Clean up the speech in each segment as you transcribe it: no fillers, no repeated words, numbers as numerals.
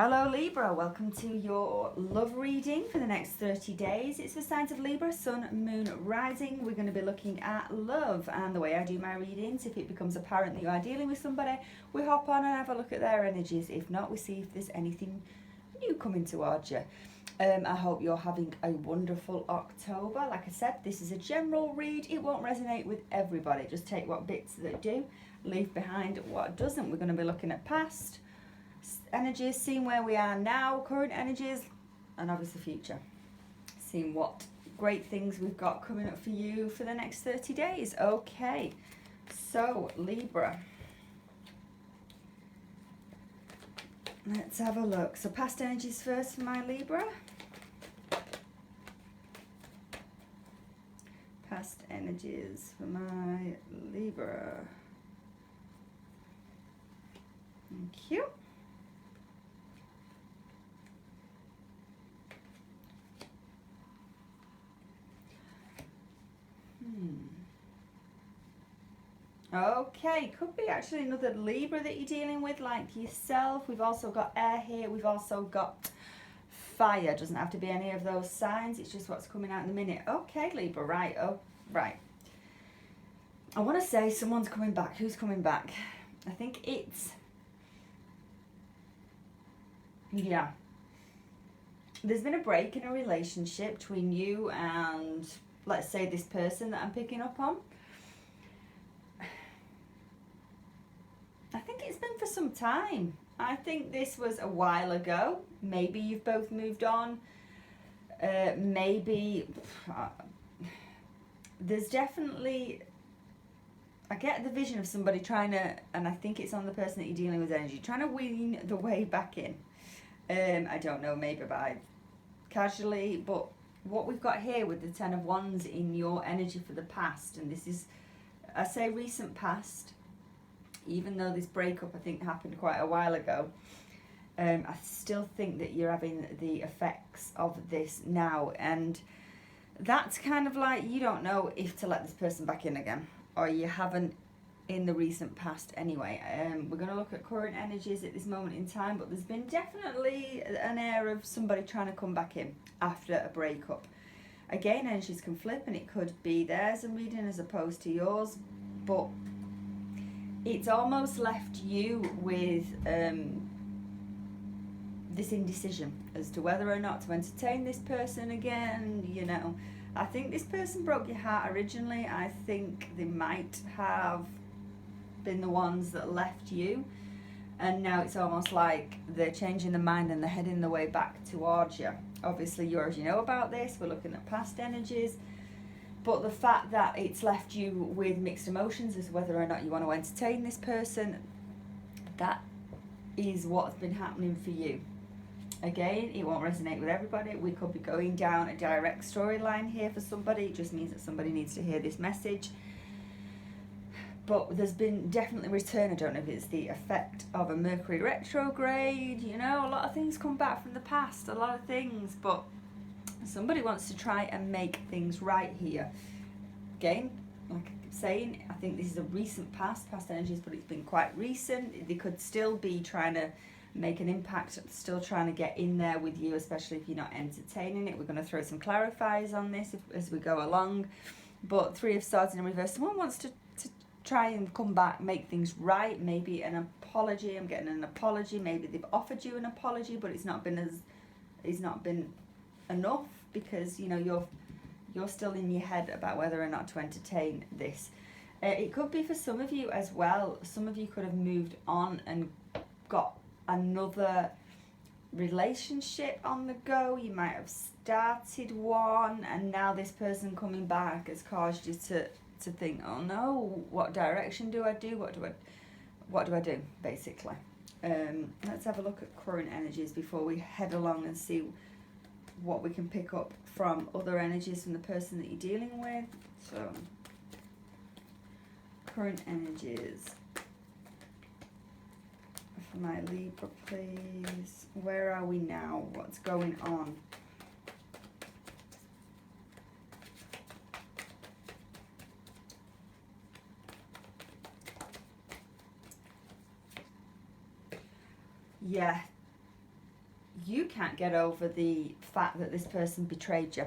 Hello Libra, welcome to your love reading for the next 30 days. It's for signs of Libra, Sun, Moon, Rising. We're going to be looking at love, and the way I do my readings, if it becomes apparent that you are dealing with somebody, we hop on and have a look at their energies. If not, we see if there's anything new coming towards you. I hope you're having a wonderful October. Like I said, this is a general read. It won't resonate with everybody. Just take what bits that do, leave behind what doesn't. We're going to be looking at past energies, seeing where we are now, current energies, and obviously future. Seeing what great things we've got coming up for you for the next 30 days. Okay, so Libra. Let's have a look. So past energies first for my Libra. Past energies for my Libra. Thank you. Okay, could be actually another Libra that you're dealing with, like yourself. We've also got air here. We've also got fire. Doesn't have to be any of those signs. It's just what's coming out in a minute. Okay, Libra, right. Oh, right. I want to say someone's coming back. Who's coming back? I think it's... yeah. There's been a break in a relationship between you and, let's say, this person that I'm picking up on. I think it's been for some time. I think this was a while ago. Maybe you've both moved on. Maybe there's definitely, I get the vision of somebody trying to, and I think it's on the person that you're dealing with energy, trying to wean the way back in. I don't know, maybe by casually, but what we've got here with the Ten of Wands in your energy for the past, and this is, I say recent past, even though this breakup I think happened quite a while ago, I still think that you're having the effects of this now, and that's kind of like you don't know if to let this person back in again, or you haven't in the recent past anyway. We're going to look at current energies at this moment in time, but there's been definitely an air of somebody trying to come back in after a breakup. Again, energies can flip, and it could be theirs and reading as opposed to yours, but it's almost left you with this indecision as to whether or not to entertain this person again. You know, I think this person broke your heart originally. I think they might have been the ones that left you, and now it's almost like they're changing their mind and they're heading the way back towards you. Obviously, you already know about this. We're looking at past energies. But the fact that it's left you with mixed emotions as to whether or not you want to entertain this person, that is what's been happening for you. Again, it won't resonate with everybody. We could be going down a direct storyline here for somebody. It just means that somebody needs to hear this message. But there's been definitely return. I don't know if it's the effect of a Mercury retrograde. You know, a lot of things come back from the past, a lot of things, but somebody wants to try and make things right here. Again, like I'm saying, I think this is a recent past energies, but it's been quite recent. They could still be trying to make an impact, still trying to get in there with you, especially if you're not entertaining it. We're going to throw some clarifiers on this as we go along. But Three of Swords in reverse. Someone wants to try and come back, make things right. Maybe an apology. I'm getting an apology. Maybe they've offered you an apology, but it's not been enough, because you know you're still in your head about whether or not to entertain this. It could be for some of you as well. Some of you could have moved on and got another relationship on the go. You might have started one, and now this person coming back has caused you to think, oh no, what direction do I do? What do I do, basically. Let's have a look at current energies before we head along and see what we can pick up from other energies from the person that you're dealing with. So, current energies for my Libra, please. Where are we now? What's going on? Yeah, you can't get over the fact that this person betrayed you.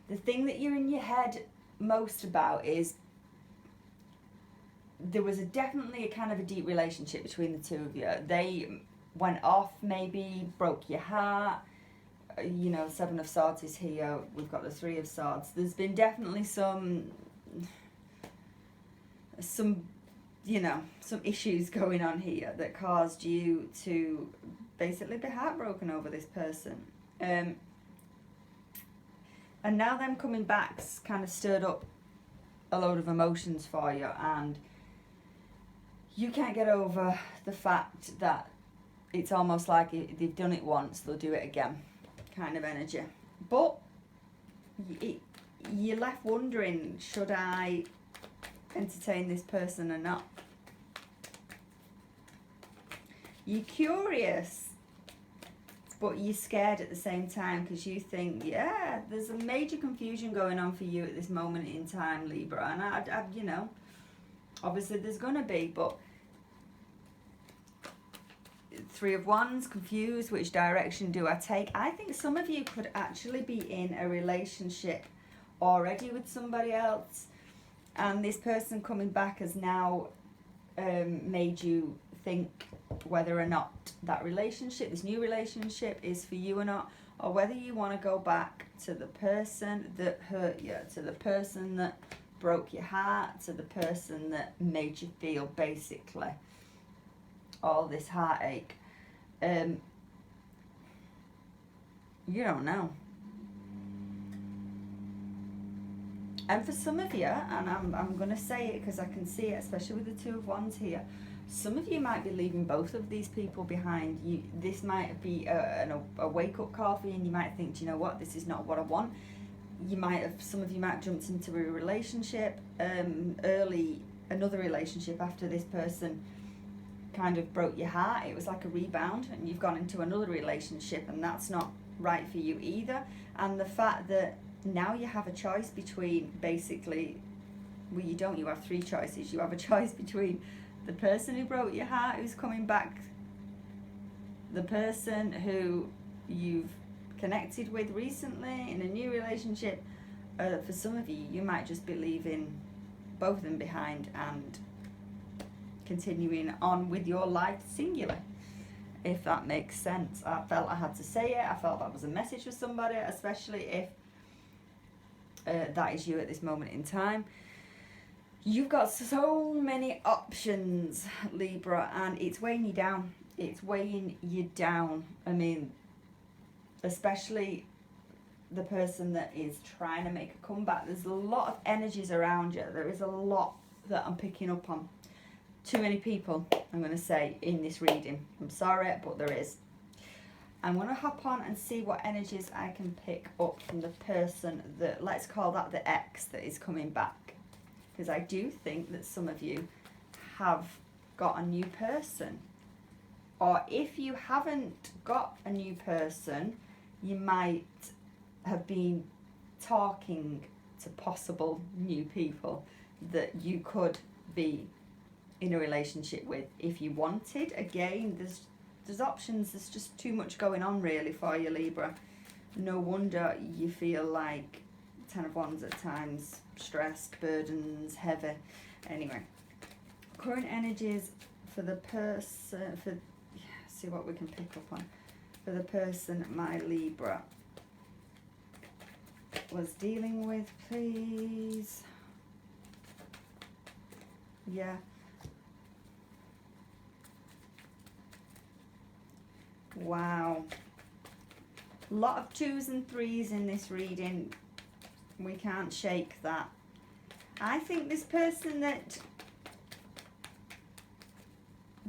The thing that you're in your head most about is there was definitely a kind of a deep relationship between the two of you. They went off, maybe broke your heart. You know, Seven of Swords is here. We've got the Three of Swords. There's been definitely some you know, some issues going on here that caused you to basically be heartbroken over this person. And now them coming back's kind of stirred up a load of emotions for you, and you can't get over the fact that it's almost like they've done it once, they'll do it again kind of energy. But you're left wondering, should I entertain this person or not? You're curious, but you're scared at the same time, because you think, yeah, there's a major confusion going on for you at this moment in time, Libra. And I you know, obviously there's gonna be, but Three of Wands, confused, which direction do I take? I think some of you could actually be in a relationship already with somebody else, and this person coming back has now made you think whether or not that relationship, this new relationship, is for you or not, or whether you want to go back to the person that hurt you, to the person that broke your heart, to the person that made you feel basically all this heartache. You don't know. And for some of you, and I'm going to say it because I can see it, especially with the Two of Wands here, some of you might be leaving both of these people behind. This might be a wake-up call for you, and you might think, do you know what, this is not what I want. Some of you might have jumped into a relationship early, another relationship after this person kind of broke your heart. It was like a rebound, and you've gone into another relationship, and that's not right for you either. And the fact that now you have a choice between, basically, well, you don't, you have three choices. You have a choice between the person who broke your heart, who's coming back, the person who you've connected with recently in a new relationship. For some of you, you might just be leaving both of them behind and continuing on with your life singular, if that makes sense. I felt I had to say it. I felt that was a message for somebody, especially if that is you at this moment in time. You've got so many options, Libra, and it's weighing you down. It's weighing you down. I mean, especially the person that is trying to make a comeback. There's a lot of energies around you. There is a lot that I'm picking up on. Too many people, I'm going to say, in this reading. I'm sorry, but there is. I'm going to hop on and see what energies I can pick up from the person that, let's call that the ex that is coming back. Because I do think that some of you have got a new person. Or if you haven't got a new person, you might have been talking to possible new people that you could be in a relationship with if you wanted. Again, there's options. There's just too much going on really for you, Libra. No wonder you feel like Ten of Wands at times, stressed, burdens, heavy. Anyway, current energies for the person, see what we can pick up on. For the person my Libra was dealing with, please. Yeah. Wow. A lot of 2s and 3s in this reading. We can't shake that. I think this person that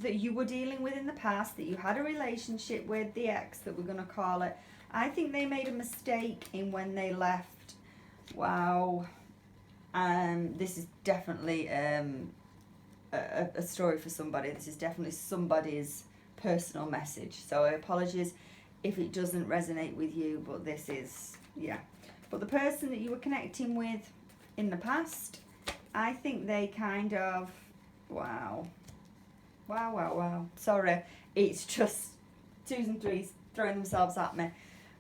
you were dealing with in the past, that you had a relationship with, the ex that we're going to call it, I think they made a mistake in when they left. Wow. This is definitely a story for somebody. This is definitely somebody's personal message. So apologies if it doesn't resonate with you, but this is, yeah. But the person that you were connecting with in the past, I think they kind of, wow. Wow, wow, wow. Sorry, it's just twos and threes throwing themselves at me.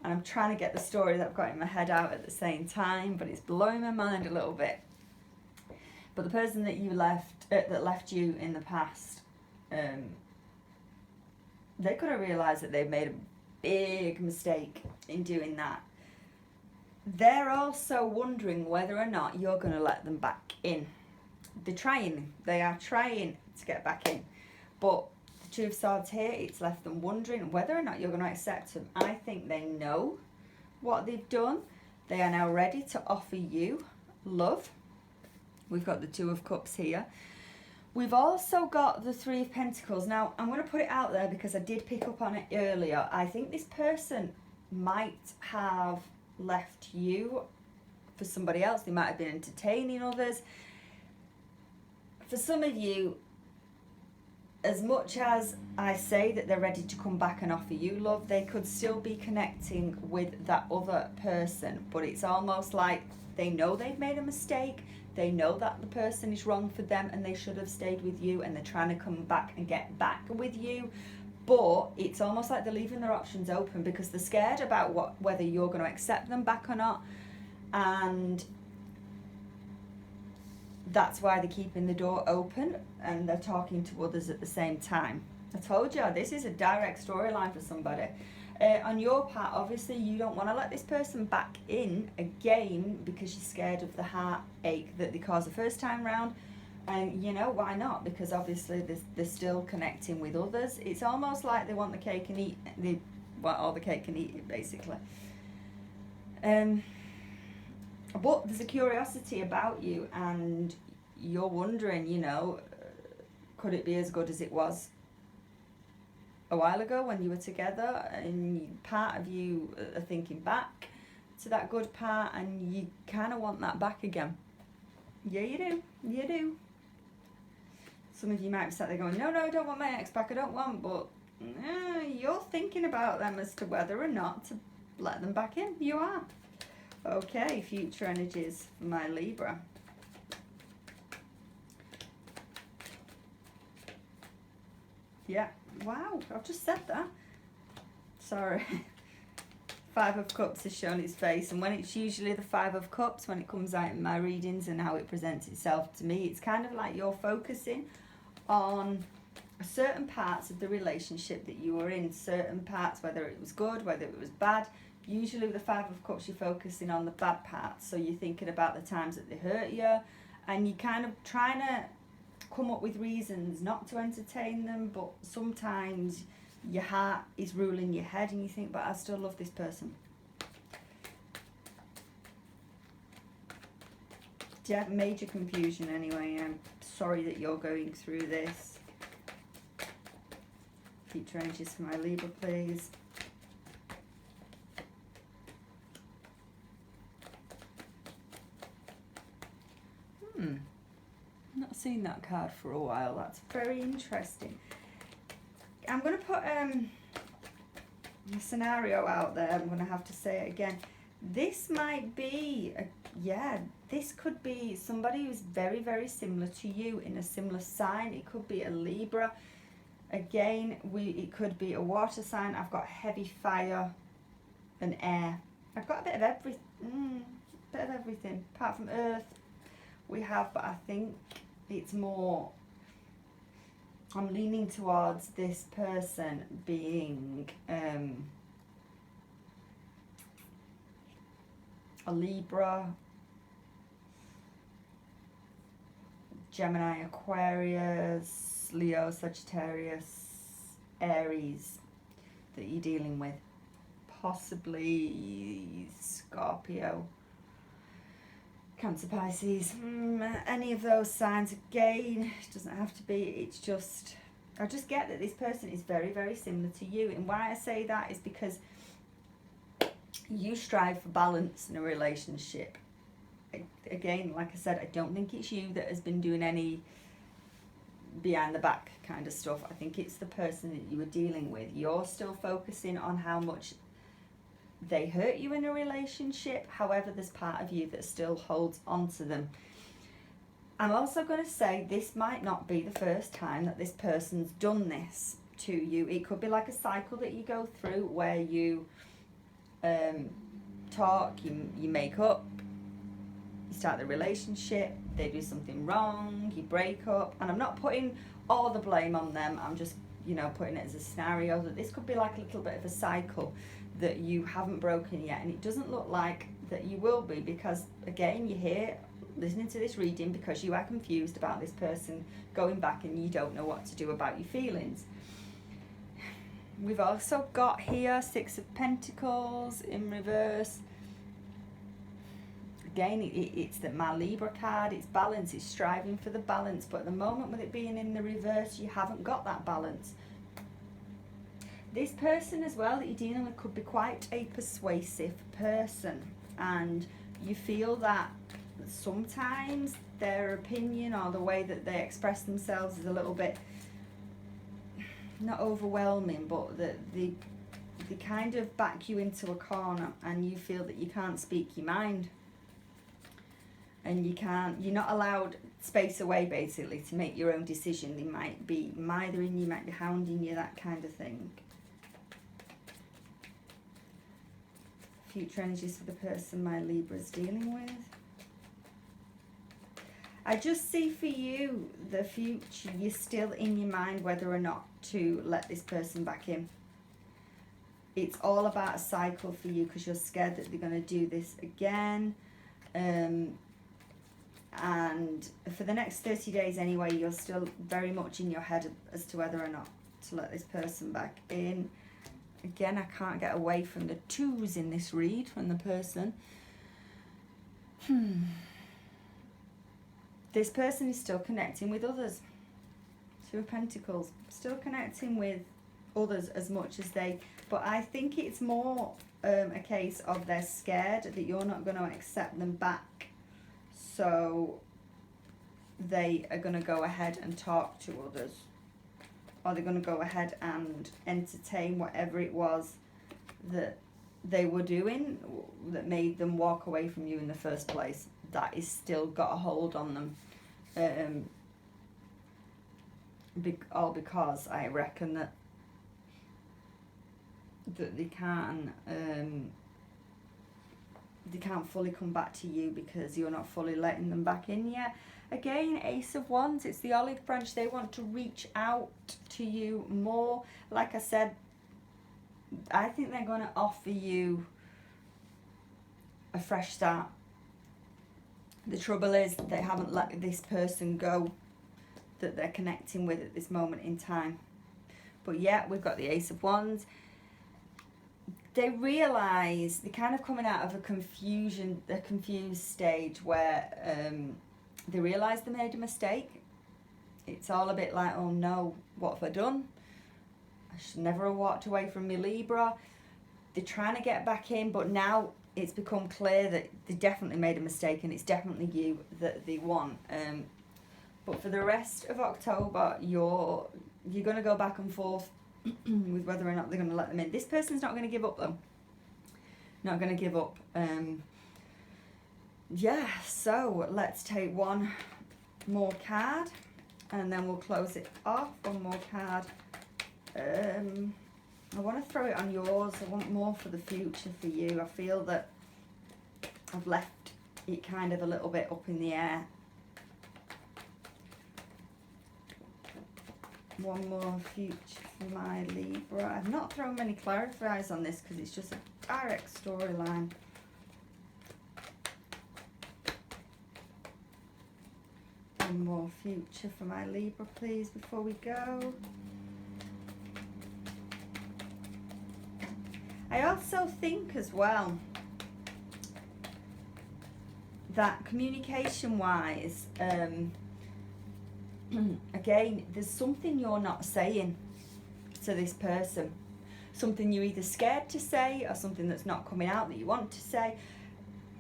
And I'm trying to get the story that I've got in my head out at the same time, but it's blowing my mind a little bit. But the person that you left, that left you in the past, they could have realised that they've made a big mistake in doing that. They're also wondering whether or not you're going to let them back in. They are trying to get back in. But the Two of Swords here, it's left them wondering whether or not you're going to accept them. I think they know what they've done. They are now ready to offer you love. We've got the Two of Cups here. We've also got the Three of Pentacles. Now, I'm going to put it out there because I did pick up on it earlier. I think this person might have left you for somebody else. They might have been entertaining others. For some of you, as much as I say that they're ready to come back and offer you love, they could still be connecting with that other person. But it's almost like they know they've made a mistake. They know that the person is wrong for them and they should have stayed with you, and they're trying to come back and get back with you. But it's almost like they're leaving their options open because they're scared about whether you're going to accept them back or not. And that's why they're keeping the door open and they're talking to others at the same time. I told you, this is a direct storyline for somebody. On your part, obviously, you don't want to let this person back in again because you're scared of the heartache that they caused the first time round. And you know, why not? Because obviously they're still connecting with others. It's almost like they want the cake and eat. They want all the cake and eat it, basically. But there's a curiosity about you, and you're wondering, you know, could it be as good as it was a while ago when you were together? And part of you are thinking back to that good part, and you kind of want that back again. Yeah, you do. You do. Some of you might be sat there going, no, I don't want my ex back, I don't want, but you're thinking about them as to whether or not to let them back in. You are. Okay, future energies for my Libra. Yeah, wow, I've just said that. Sorry. Five of Cups has shown its face, and when it's usually the Five of Cups, when it comes out in my readings and how it presents itself to me, it's kind of like you're focusing on certain parts of the relationship that you were in, certain parts, whether it was good, whether it was bad. Usually with the Five of Cups, you're focusing on the bad parts, so you're thinking about the times that they hurt you, and you're kind of trying to come up with reasons not to entertain them, but sometimes your heart is ruling your head and you think, but I still love this person. Yeah, major confusion anyway. I'm sorry that you're going through this. Future energies for my Libra, please. Not seen that card for a while. That's very interesting. I'm going to put a scenario out there. I'm going to have to say it again. This might be, this could be somebody who's very, very similar to you in a similar sign. It could be a Libra. Again, it could be a water sign. I've got heavy fire and air. I've got a bit of everything, apart from earth. We have, but I think it's more, I'm leaning towards this person being a Libra, Gemini, Aquarius, Leo, Sagittarius, Aries that you're dealing with. Possibly Scorpio, Cancer, Pisces, any of those signs. Again, it doesn't have to be, it's just, I just get that this person is very, very similar to you. And why I say that is because you strive for balance in a relationship. Again, like I said, I don't think it's you that has been doing any behind the back kind of stuff. I think it's the person that you were dealing with. You're still focusing on how much they hurt you in a relationship. However, there's part of you that still holds on to them. I'm also going to say this might not be the first time that this person's done this to you. It could be like a cycle that you go through where you talk, you make up, you start the relationship, they do something wrong, you break up. And I'm not putting all the blame on them, I'm just, you know, putting it as a scenario that this could be like a little bit of a cycle that you haven't broken yet. And it doesn't look like that you will be, because again, you're here listening to this reading because you are confused about this person going back and you don't know what to do about your feelings. We've also got here 6 of Pentacles in reverse. Again, it's the my Libra card, it's balance, it's striving for the balance, but at the moment with it being in the reverse, you haven't got that balance. This person as well that you're dealing with could be quite a persuasive person, and you feel that sometimes their opinion or the way that they express themselves is a little bit, not overwhelming, but they kind of back you into a corner and you feel that you can't speak your mind. And you're not allowed space away basically to make your own decision. They might be mithering you, might be hounding you, that kind of thing. Future energies for the person my Libra's dealing with. I just see for you, the future, you're still in your mind whether or not to let this person back in. It's all about a cycle for you because you're scared that they're going to do this again. And for the next 30 days anyway, you're still very much in your head as to whether or not to let this person back in. Again, I can't get away from the 2s in this read from the person. This person is still connecting with others. 2 of Pentacles. Still connecting with others as much as they... But I think it's more a case of they're scared that you're not going to accept them back. So they are going to go ahead and talk to others. Or they're going to go ahead and entertain whatever it was that they were doing that made them walk away from you in the first place. That is still got a hold on them. All because I reckon that they can't fully come back to you because you're not fully letting them back in yet. Again, Ace of Wands, it's the olive branch. They want to reach out to you more. Like I said, I think they're going to offer you a fresh start. The trouble is they haven't let this person go that they're connecting with at this moment in time. But yeah, we've got the Ace of Wands. They realise they're kind of coming out of a confused stage where they realise they made a mistake. It's all a bit like, oh no, what have I done? I should never have walked away from my Libra. They're trying to get back in, but now it's become clear that they definitely made a mistake and it's definitely you that they want. But for the rest of October, you're going to go back and forth with whether or not they're going to let them in. This person's not going to give up though. Not going to give up. Yeah, so let's take one more card and then we'll close it off. One more card. I want to throw it on yours. I want more for the future for you. I feel that I've left it kind of a little bit up in the air. One more future for my Libra. I've not thrown many clarifiers on this because it's just a direct storyline. One more future for my Libra, please, before we go. I also think as well that communication-wise, again, there's something you're not saying to this person. Something you're either scared to say or something that's not coming out that you want to say.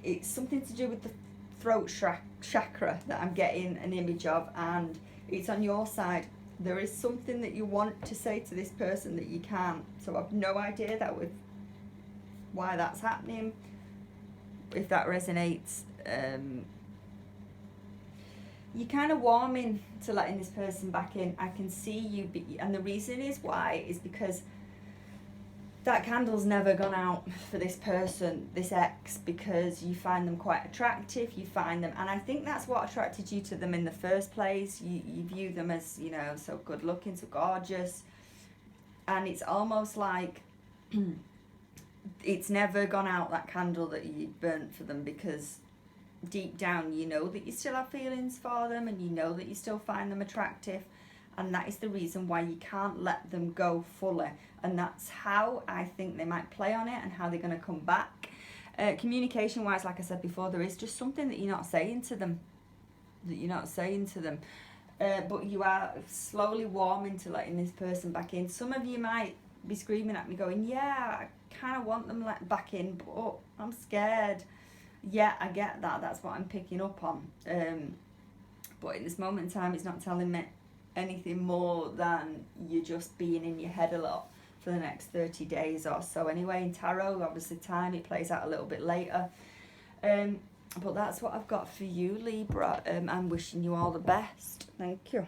It's something to do with the throat chakra that I'm getting an image of, and it's on your side. There is something that you want to say to this person that you can't. So I've no idea why that's happening. If that resonates, you're kind of warming to letting this person back in. I can see you, and the reason is why is because that candle's never gone out for this person, this ex, because you find them quite attractive, you find them, and I think that's what attracted you to them in the first place. You view them as, you know, so good looking, so gorgeous, and it's almost like it's never gone out, that candle that you burnt for them, because deep down you know that you still have feelings for them, and you know that you still find them attractive, and that is the reason why you can't let them go fully. And that's how I think they might play on it and how they're going to come back. Communication wise, like I said before, there is just something that you're not saying to them, but you are slowly warming to letting this person back in. Some of you might be screaming at me going, yeah, I kind of want them let back in, but I'm scared. Yeah, I get that. That's what I'm picking up on. But in this moment in time, it's not telling me anything more than you're just being in your head a lot for the next 30 days or so. Anyway, in tarot, obviously time, it plays out a little bit later. But that's what I've got for you, Libra. I'm wishing you all the best. Thank you.